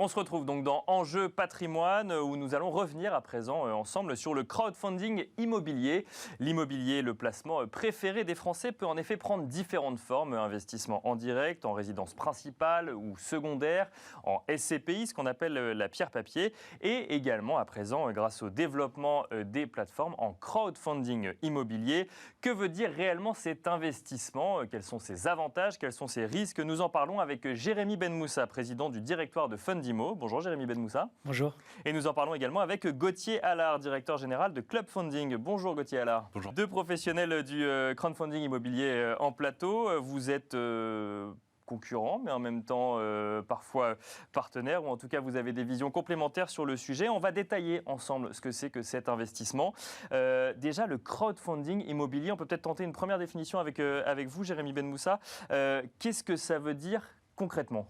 On se retrouve donc dans Enjeux patrimoine où nous allons revenir à présent ensemble sur le crowdfunding immobilier. L'immobilier, le placement préféré des Français, peut en effet prendre différentes formes. Investissement en direct, en résidence principale ou secondaire, en SCPI, ce qu'on appelle la pierre papier, et également à présent grâce au développement des plateformes en crowdfunding immobilier. Que veut dire réellement cet investissement? Quels sont ses avantages? Quels sont ses risques? Nous en parlons avec Jérémy Benmoussa, président du directoire de Fundimo. Bonjour Jérémy Benmoussa. Bonjour. Et nous en parlons également avec Gauthier Allard, directeur général de Club Funding. Bonjour Gauthier Allard. Bonjour. Deux professionnels du crowdfunding immobilier en plateau. Vous êtes concurrents, mais en même temps parfois partenaires, ou en tout cas vous avez des visions complémentaires sur le sujet. On va détailler ensemble ce que c'est que cet investissement. Déjà, le crowdfunding immobilier, on peut peut-être tenter une première définition avec vous, Jérémy Benmoussa. Qu'est-ce que ça veut dire concrètement ?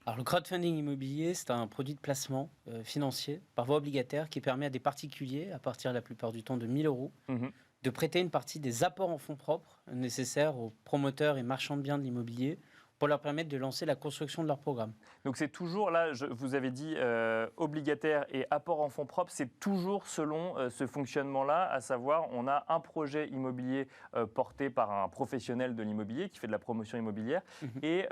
Alors, le crowdfunding immobilier, c'est un produit de placement financier par voie obligataire qui permet à des particuliers, à partir la plupart du temps de 1 000 €, de prêter une partie des apports en fonds propres nécessaires aux promoteurs et marchands de biens de l'immobilier pour leur permettre de lancer la construction de leur programme. Donc c'est toujours, là, vous avez dit obligataire et apport en fonds propres, c'est toujours selon ce fonctionnement-là, à savoir on a un projet immobilier porté par un professionnel de l'immobilier qui fait de la promotion immobilière et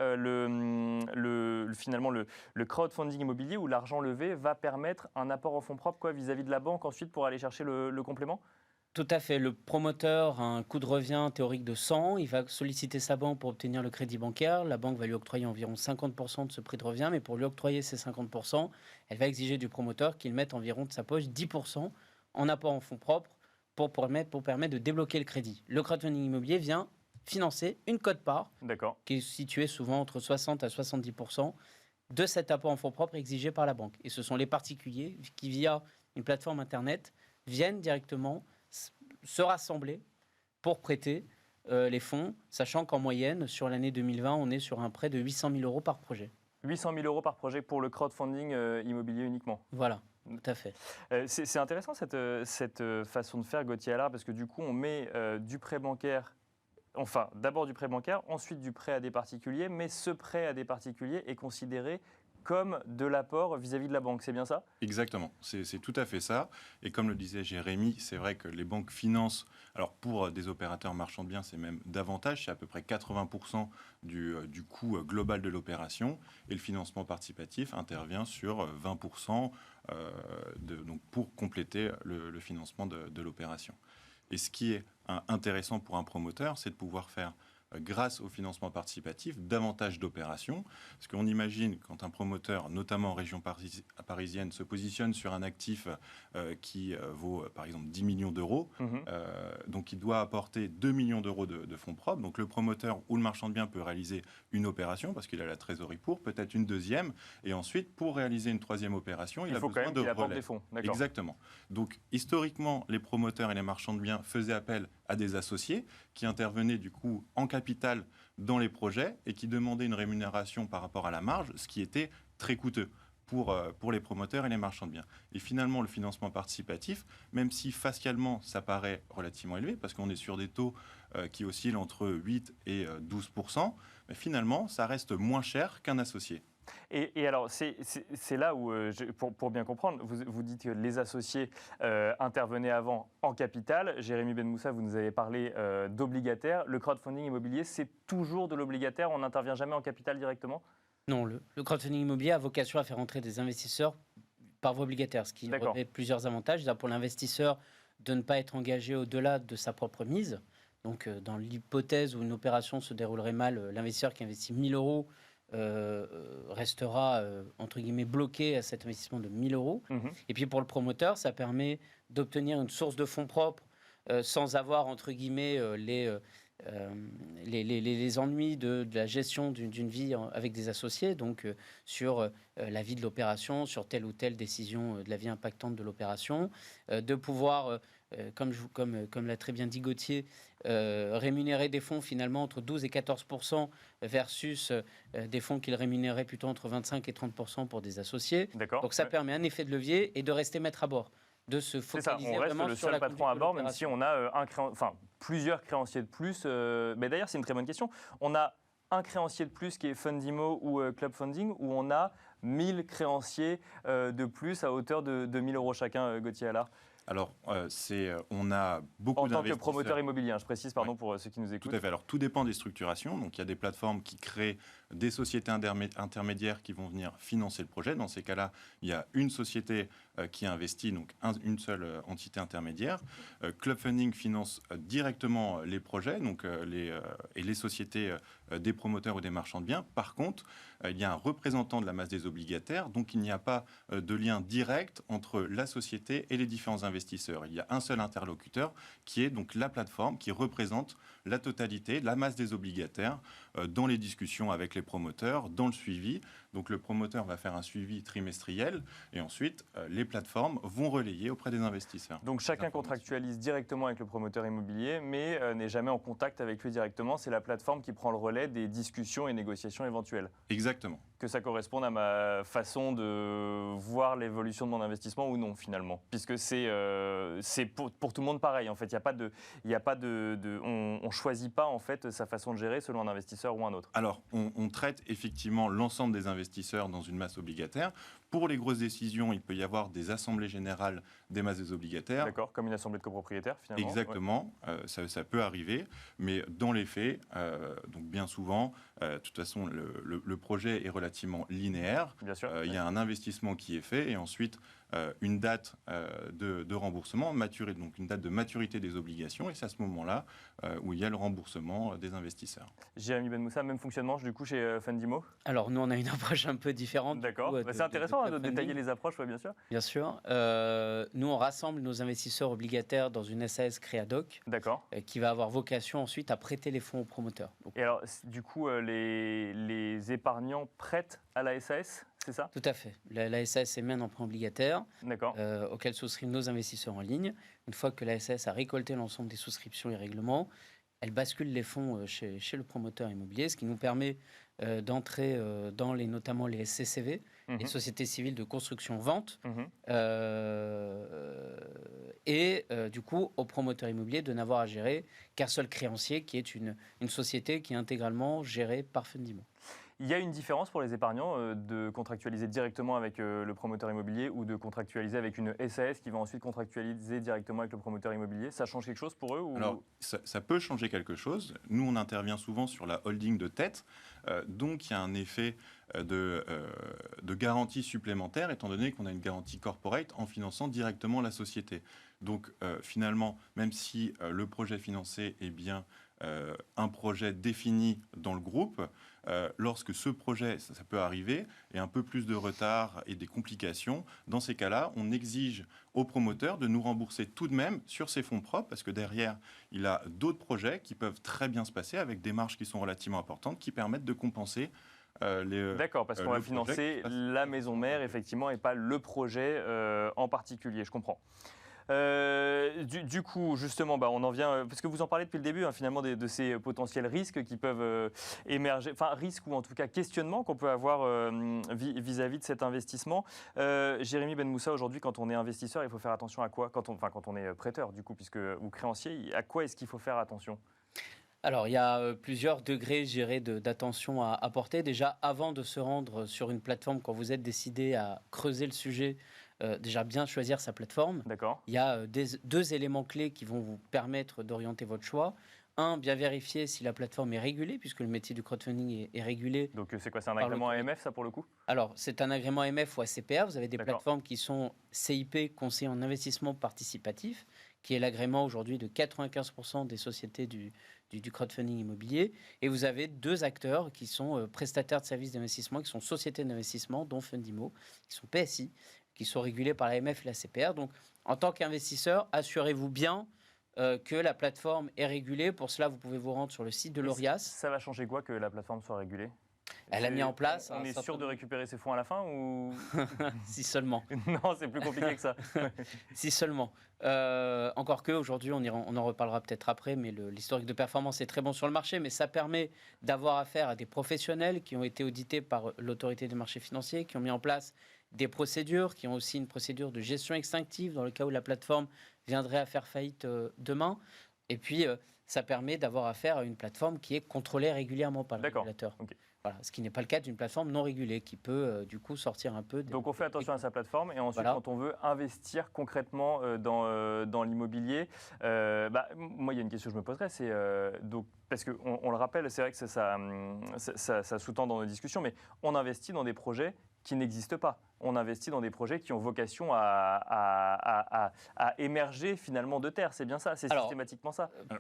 finalement le crowdfunding immobilier où l'argent levé va permettre un apport en fonds propres vis-à-vis de la banque ensuite pour aller chercher le complément ? Tout à fait. Le promoteur a un coût de revient théorique de 100. Il va solliciter sa banque pour obtenir le crédit bancaire. La banque va lui octroyer environ 50% de ce prix de revient. Mais pour lui octroyer ces 50%, elle va exiger du promoteur qu'il mette environ de sa poche 10% en apport en fonds propres pour permettre de débloquer le crédit. Le crowdfunding immobilier vient financer une quote-part qui est située souvent entre 60 à 70% de cet apport en fonds propres exigé par la banque. Et ce sont les particuliers qui, via une plateforme Internet, viennent directement se rassembler pour prêter les fonds, sachant qu'en moyenne, sur l'année 2020, on est sur un prêt de 800 000 € par projet. 800 000 € par projet pour le crowdfunding immobilier uniquement. Voilà, tout à fait. C'est intéressant cette façon de faire, Gauthier Allard, parce que du coup, on met du prêt bancaire, enfin d'abord du prêt bancaire, ensuite du prêt à des particuliers, mais ce prêt à des particuliers est considéré comme de l'apport vis-à-vis de la banque, c'est bien ça ? Exactement, c'est tout à fait ça. Et comme le disait Jérémy, c'est vrai que les banques financent, alors pour des opérateurs marchands de biens, c'est même davantage, c'est à peu près 80% du coût global de l'opération. Et le financement participatif intervient sur 20% donc pour compléter le financement de l'opération. Et ce qui est intéressant pour un promoteur, c'est de pouvoir faire grâce au financement participatif, davantage d'opérations. Parce qu'on imagine, quand un promoteur, notamment en région parisienne, se positionne sur un actif qui vaut, par exemple, 10 millions d'euros, donc il doit apporter 2 millions d'euros de fonds propres. Donc le promoteur ou le marchand de biens peut réaliser une opération, parce qu'il a la trésorerie pour, peut-être une deuxième, et ensuite, pour réaliser une troisième opération, il a besoin de relais. Des fonds. Exactement. Donc, historiquement, les promoteurs et les marchands de biens faisaient appel à des associés qui intervenaient du coup en capital dans les projets et qui demandaient une rémunération par rapport à la marge, ce qui était très coûteux pour les promoteurs et les marchands de biens. Et finalement, le financement participatif, même si fascialement ça paraît relativement élevé, parce qu'on est sur des taux qui oscillent entre 8 et 12%, mais finalement, ça reste moins cher qu'un associé. Et alors, c'est là où, pour bien comprendre, vous dites que les associés intervenaient avant en capital. Jérémy Benmoussa, vous nous avez parlé d'obligataire. Le crowdfunding immobilier, c'est toujours de l'obligataire, on n'intervient jamais en capital directement ? Non, le crowdfunding immobilier a vocation à faire entrer des investisseurs par voie obligataire, ce qui revêt plusieurs avantages. Pour l'investisseur, de ne pas être engagé au-delà de sa propre mise. Donc, dans l'hypothèse où une opération se déroulerait mal, l'investisseur qui investit 1 000 € restera, entre guillemets, bloqué à cet investissement de 1 000 €. Et puis, pour le promoteur, ça permet d'obtenir une source de fonds propres sans avoir, entre guillemets, les ennuis de la gestion d'une vie avec des associés, donc sur la vie de l'opération, sur telle ou telle décision de la vie impactante de l'opération, de pouvoir, comme l'a très bien dit Gauthier, rémunérer des fonds finalement entre 12 et 14% versus des fonds qu'il rémunérait plutôt entre 25 et 30% pour des associés. Donc ça permet un effet de levier et de rester maître à bord. De se focaliser vraiment sur la conduite de l'opération. On reste le seul patron à bord, même si on a plusieurs créanciers de plus. Mais d'ailleurs, c'est une très bonne question. On a un créancier de plus qui est Fundimo ou Club Funding, ou on a 1000 créanciers de plus à hauteur de 1000 euros chacun, Gauthier Allard? Alors, on a beaucoup En tant que d'investisseurs. promoteur immobilier, je précise, pardon, pour ceux qui nous écoutent. Tout à fait. Alors, tout dépend des structurations. Donc, il y a des plateformes qui créent des sociétés intermédiaires qui vont venir financer le projet. Dans ces cas-là, il y a une société qui investit, donc une seule entité intermédiaire. Club Funding finance directement les projets donc, et les sociétés des promoteurs ou des marchands de biens. Par contre, il y a un représentant de la masse des obligataires, donc il n'y a pas de lien direct entre la société et les différents investisseurs. Il y a un seul interlocuteur qui est donc la plateforme qui représente la totalité, la masse des obligataires dans les discussions avec les promoteurs, dans le suivi. Donc le promoteur va faire un suivi trimestriel et ensuite les plateformes vont relayer auprès des investisseurs. Donc chacun contractualise directement avec le promoteur immobilier, mais n'est jamais en contact avec lui directement. C'est la plateforme qui prend le relais des discussions et négociations éventuelles. Exactement. Que ça corresponde à ma façon de voir l'évolution de mon investissement ou non finalement, puisque c'est pour tout le monde pareil. En fait, on choisit pas en fait sa façon de gérer selon un investisseur ou un autre. Alors, on traite effectivement l'ensemble des investisseurs dans une masse obligataire. Pour les grosses décisions, il peut y avoir des assemblées générales des masses des obligataires. D'accord, comme une assemblée de copropriétaires finalement. Exactement, ouais. Ça peut arriver, mais dans les faits, donc bien souvent, de toute façon, le projet est relativement linéaire. Bien sûr. Il y a un investissement qui est fait et ensuite une date de remboursement, donc une date de maturité des obligations, et c'est à ce moment-là où il y a le remboursement des investisseurs. Jérémy Ben Moussa, même fonctionnement du coup chez Fundimo? Alors nous, on a une approche un peu différente. D'accord, c'est intéressant de détailler les approches, bien sûr. Bien sûr. Nous, on rassemble nos investisseurs obligataires dans une SAS Créadoc. D'accord. Qui va avoir vocation ensuite à prêter les fonds aux promoteurs. Donc, et alors, du coup, les épargnants prêtent à la SAS, c'est ça? Tout à fait. La SAS émet un emprunt obligataire auquel souscrivent nos investisseurs en ligne. Une fois que la SAS a récolté l'ensemble des souscriptions et règlements, elle bascule les fonds chez le promoteur immobilier, ce qui nous permet d'entrer dans notamment les SCCV, les sociétés civiles de construction-vente, et du coup au promoteur immobilier de n'avoir à gérer qu'un seul créancier, qui est une société qui est intégralement gérée par Fundimo. Il y a une différence pour les épargnants de contractualiser directement avec le promoteur immobilier ou de contractualiser avec une SAS qui va ensuite contractualiser directement avec le promoteur immobilier. Ça change quelque chose pour eux ou... Alors, ça peut changer quelque chose. Nous, on intervient souvent sur la holding de tête. Donc, il y a un effet de garantie supplémentaire, étant donné qu'on a une garantie corporate en finançant directement la société. Donc, finalement, même si le projet financé est bien un projet défini dans le groupe, lorsque ce projet, ça peut arriver, et un peu plus de retard et des complications, dans ces cas-là, on exige au promoteur de nous rembourser tout de même sur ses fonds propres, parce que derrière, il a d'autres projets qui peuvent très bien se passer avec des marges qui sont relativement importantes, qui permettent de compenser D'accord, parce qu'on va financer la maison mère, effectivement, et pas le projet en particulier, je comprends. Du coup, justement, on en vient, parce que vous en parlez depuis le début, finalement, de ces potentiels risques qui peuvent émerger, enfin risques ou en tout cas questionnements qu'on peut avoir vis-à-vis de cet investissement. Jérémy Ben Moussa, aujourd'hui, quand on est investisseur, il faut faire attention à quoi? Quand on est prêteur, du coup, ou créancier, à quoi est-ce qu'il faut faire attention? Alors, il y a plusieurs degrés, je dirais, d'attention à apporter. Déjà, avant de se rendre sur une plateforme, quand vous êtes décidé à creuser le sujet, déjà bien choisir sa plateforme. D'accord. Il y a deux éléments clés qui vont vous permettre d'orienter votre choix. Un, bien vérifier si la plateforme est régulée, puisque le métier du crowdfunding est régulé. Donc c'est quoi, c'est un agrément AMF, ça, pour le coup? Alors, c'est un agrément AMF ou ACPR. Vous avez des plateformes qui sont CIP, Conseil en investissement participatif, qui est l'agrément aujourd'hui de 95% des sociétés du crowdfunding immobilier. Et vous avez deux acteurs qui sont prestataires de services d'investissement, qui sont sociétés d'investissement, dont Fundimo, qui sont PSI, qui sont régulés par l'AMF et la CPR. Donc, en tant qu'investisseur, assurez-vous bien que la plateforme est régulée. Pour cela, vous pouvez vous rendre sur le site de l'ORIAS. Ça va changer quoi que la plateforme soit régulée? Elle a mis en place... On est sûr de récupérer ses fonds à la fin ou... Si seulement. Non, c'est plus compliqué que ça. Si seulement. Encore que aujourd'hui, on en reparlera peut-être après, mais l'historique de performance est très bon sur le marché, mais ça permet d'avoir affaire à des professionnels qui ont été audités par l'autorité des marchés financiers, qui ont mis en place des procédures, qui ont aussi une procédure de gestion extinctive dans le cas où la plateforme viendrait à faire faillite demain. Et puis, ça permet d'avoir affaire à une plateforme qui est contrôlée régulièrement par le régulateur. Ok. Voilà, ce qui n'est pas le cas d'une plateforme non régulée qui peut du coup sortir un peu. Donc on fait attention à sa plateforme et ensuite Voilà. quand on veut investir concrètement dans l'immobilier, moi il y a une question que je me poserais, c'est donc parce qu'on le rappelle, c'est vrai que ça sous-tend dans nos discussions, mais on investit dans des projets qui n'existent pas. On investit dans des projets qui ont vocation à émerger finalement de terre. C'est bien ça, c'est systématiquement ça. Oui.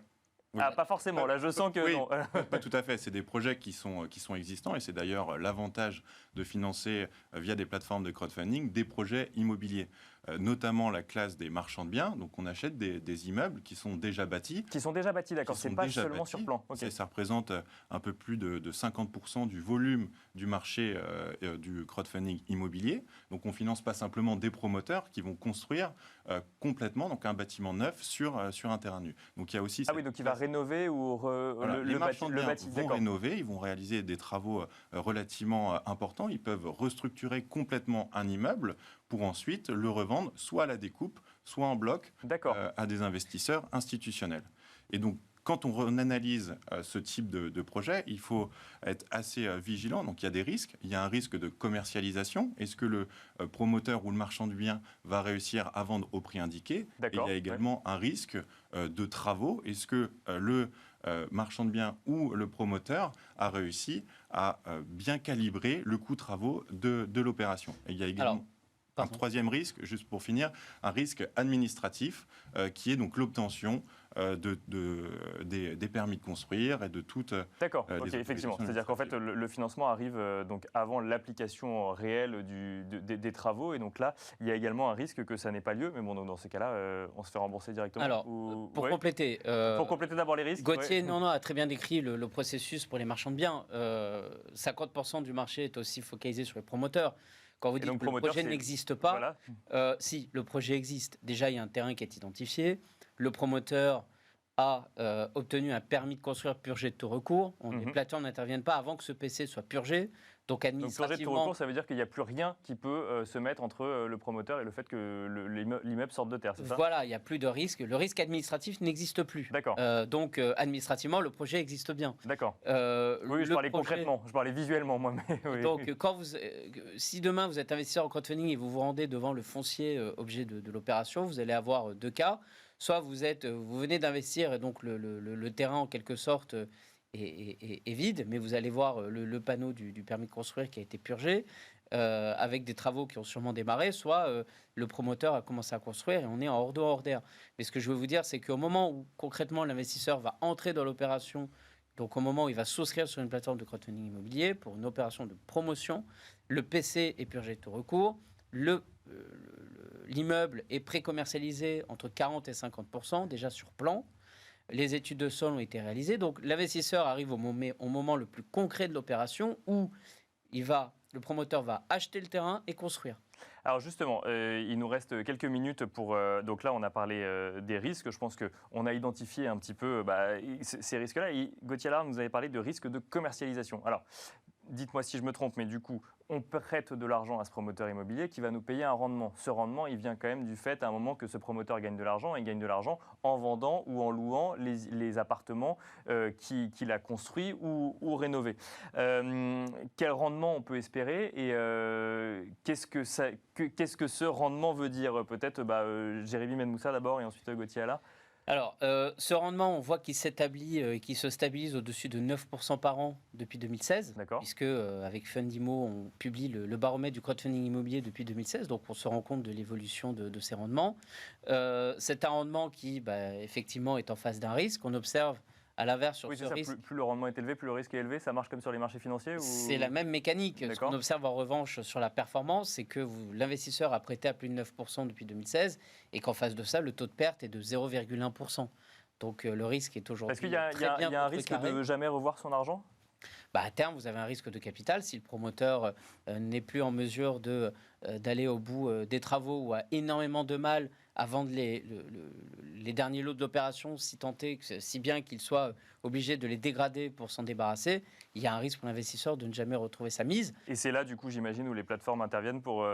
Pas forcément, là je sens que oui, non. Pas tout à fait, c'est des projets qui sont existants et c'est d'ailleurs l'avantage de financer via des plateformes de crowdfunding des projets immobiliers, notamment la classe des marchands de biens. Donc on achète des immeubles qui sont déjà bâtis. Qui sont déjà bâtis, d'accord, c'est pas seulement sur plan. Okay. Ça représente un peu plus de 50% du volume du marché du crowdfunding immobilier. Donc on ne finance pas simplement des promoteurs qui vont construire complètement donc un bâtiment neuf sur un terrain nu. Donc il y a aussi donc il va rénover ou les marchands de biens vont d'accord. rénover, ils vont réaliser des travaux relativement importants, ils peuvent restructurer complètement un immeuble pour ensuite le revendre soit à la découpe, soit en bloc à des investisseurs institutionnels. Et donc quand on analyse ce type de projet, il faut être assez vigilant. Donc il y a des risques. Il y a un risque de commercialisation. Est-ce que le promoteur ou le marchand de biens va réussir à vendre au prix indiqué? Et il y a également un risque de travaux. Est-ce que le marchand de biens ou le promoteur a réussi à bien calibrer le coût travaux de l'opération? Et il y a également un troisième risque, juste pour finir, un risque administratif qui est donc l'obtention des permis de construire et de toutes. D'accord, effectivement. C'est-à-dire qu'en fait, le financement arrive donc avant l'application réelle des travaux. Et donc là, il y a également un risque que ça n'ait pas lieu. Mais bon, donc dans ces cas-là, on se fait rembourser directement. Alors, pour compléter. Pour compléter d'abord les risques. Gauthier a très bien décrit le processus pour les marchands de biens. 50% du marché est aussi focalisé sur les promoteurs. Quand vous dites que le projet n'existe pas, si, le projet existe. Déjà, il y a un terrain qui est identifié. Le promoteur a obtenu un permis de construire purgé de tout recours. Les plateformes n'interviennent pas avant que ce PC soit purgé. Donc administrativement... Donc purgé de tout recours, ça veut dire qu'il n'y a plus rien qui peut se mettre entre le promoteur et le fait que l'immeuble sorte de terre, c'est ça? Voilà, il n'y a plus de risque. Le risque administratif n'existe plus. D'accord. Donc administrativement, le projet existe bien. D'accord. Oui, je parlais concrètement, je parlais visuellement moi. Mais donc si demain vous êtes investisseur en crowdfunding et vous vous rendez devant le foncier objet de l'opération, vous allez avoir deux cas. Soit vous venez d'investir et donc le terrain en quelque sorte est vide, mais vous allez voir le panneau du permis de construire qui a été purgé avec des travaux qui ont sûrement démarré, soit le promoteur a commencé à construire et on est en hors d'air. Mais ce que je veux vous dire, c'est qu'au moment où concrètement l'investisseur va entrer dans l'opération, donc au moment où il va souscrire sur une plateforme de crowdfunding immobilier pour une opération de promotion, le PC est purgé de tout recours, l'immeuble est pré-commercialisé entre 40 et 50% déjà sur plan. Les études de sol ont été réalisées. Donc l'investisseur arrive au moment le plus concret de l'opération où le promoteur va acheter le terrain et construire. Alors justement, il nous reste quelques minutes pour... donc là, on a parlé des risques. Je pense qu'on a identifié un petit peu ces risques-là. Gauthier Allard nous avait parlé de risques de commercialisation. Alors, dites-moi si je me trompe, mais du coup, on prête de l'argent à ce promoteur immobilier qui va nous payer un rendement. Ce rendement, il vient quand même du fait à un moment que ce promoteur gagne de l'argent. Il gagne de l'argent en vendant ou en louant les appartements qu'il a construits ou rénovés. Quel rendement on peut espérer et qu'est-ce que ce rendement veut dire? Peut-être Jérémy Benmoussa d'abord et ensuite Gauthier Allard. Alors, ce rendement, on voit qu'il s'établit et qu'il se stabilise au-dessus de 9% par an depuis 2016, puisque avec Fundimo, on publie le baromètre du crowdfunding immobilier depuis 2016, donc on se rend compte de l'évolution de ces rendements. C'est un rendement qui, effectivement, est en face d'un risque. On observe à l'inverse sur ce risque. Plus le rendement est élevé, plus le risque est élevé. Ça marche comme sur les marchés financiers C'est la même mécanique. Ce qu'on observe en revanche sur la performance, c'est que l'investisseur a prêté à plus de 9% depuis 2016 et qu'en face de ça, le taux de perte est de 0,1%. Donc le risque est aujourd'hui très bien. Est-ce qu'il y a un risque de ne jamais revoir son argent? À terme, vous avez un risque de capital. Si le promoteur n'est plus en mesure d'aller au bout des travaux ou a énormément de mal à vendre les derniers lots de l'opération, si bien qu'il soit obligé de les dégrader pour s'en débarrasser, il y a un risque pour l'investisseur de ne jamais retrouver sa mise. Et c'est là, du coup, j'imagine, où les plateformes interviennent pour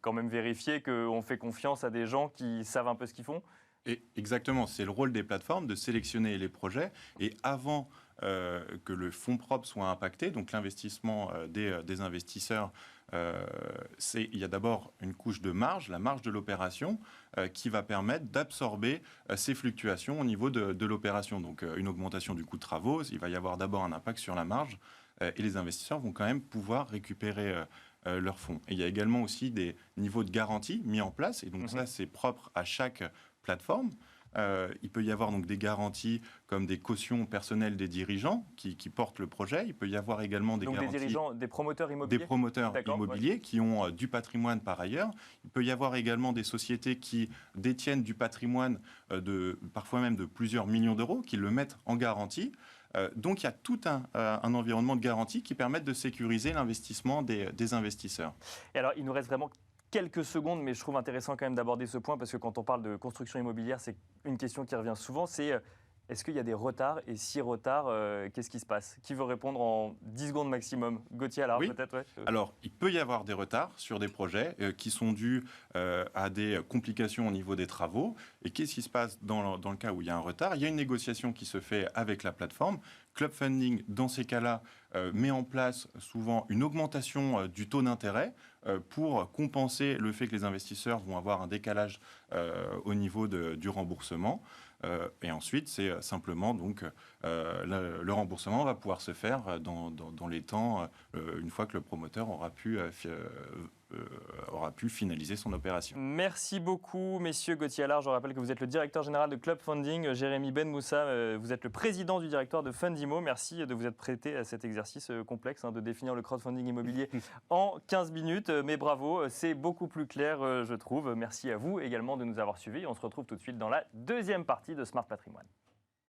quand même vérifier qu'on fait confiance à des gens qui savent un peu ce qu'ils font. Et exactement, c'est le rôle des plateformes de sélectionner les projets et avant que le fonds propre soit impacté, donc l'investissement des investisseurs, il y a d'abord une couche de marge, la marge de l'opération, qui va permettre d'absorber ces fluctuations au niveau de l'opération. Donc une augmentation du coût de travaux, il va y avoir d'abord un impact sur la marge et les investisseurs vont quand même pouvoir récupérer leurs fonds. Et il y a également aussi des niveaux de garantie mis en place, et donc ça c'est propre à chaque plateforme. Il peut y avoir donc des garanties comme des cautions personnelles des dirigeants qui portent le projet. Il peut y avoir également des garanties des dirigeants, des promoteurs immobiliers. Des promoteurs immobiliers qui ont du patrimoine par ailleurs. Il peut y avoir également des sociétés qui détiennent du patrimoine parfois même de plusieurs millions d'euros, qui le mettent en garantie. Donc il y a tout un environnement de garantie qui permet de sécuriser l'investissement des investisseurs. Et alors, il nous reste vraiment quelques secondes, mais je trouve intéressant quand même d'aborder ce point, parce que quand on parle de construction immobilière, c'est une question qui revient souvent, c'est est-ce qu'il y a des retards? Et si retard, qu'est-ce qui se passe? Qui veut répondre en 10 secondes maximum? Gauthier, alors oui. peut-être Alors, il peut y avoir des retards sur des projets qui sont dus à des complications au niveau des travaux. Et qu'est-ce qui se passe dans le cas où il y a un retard? Il y a une négociation qui se fait avec la plateforme. Club Funding, dans ces cas-là, met en place souvent une augmentation du taux d'intérêt pour compenser le fait que les investisseurs vont avoir un décalage au niveau du remboursement. Et ensuite, c'est simplement donc le remboursement va pouvoir se faire dans les temps une fois que le promoteur aura pu finaliser son opération. Merci beaucoup, messieurs. Gauthier Allard, je rappelle que vous êtes le directeur général de Club Funding. Jérémy Ben Moussa, vous êtes le président du directoire de Fundimo. Merci de vous être prêté à cet exercice complexe de définir le crowdfunding immobilier en 15 minutes. Mais bravo, c'est beaucoup plus clair, je trouve. Merci à vous également de nous avoir suivis. On se retrouve tout de suite dans la deuxième partie de Smart Patrimoine.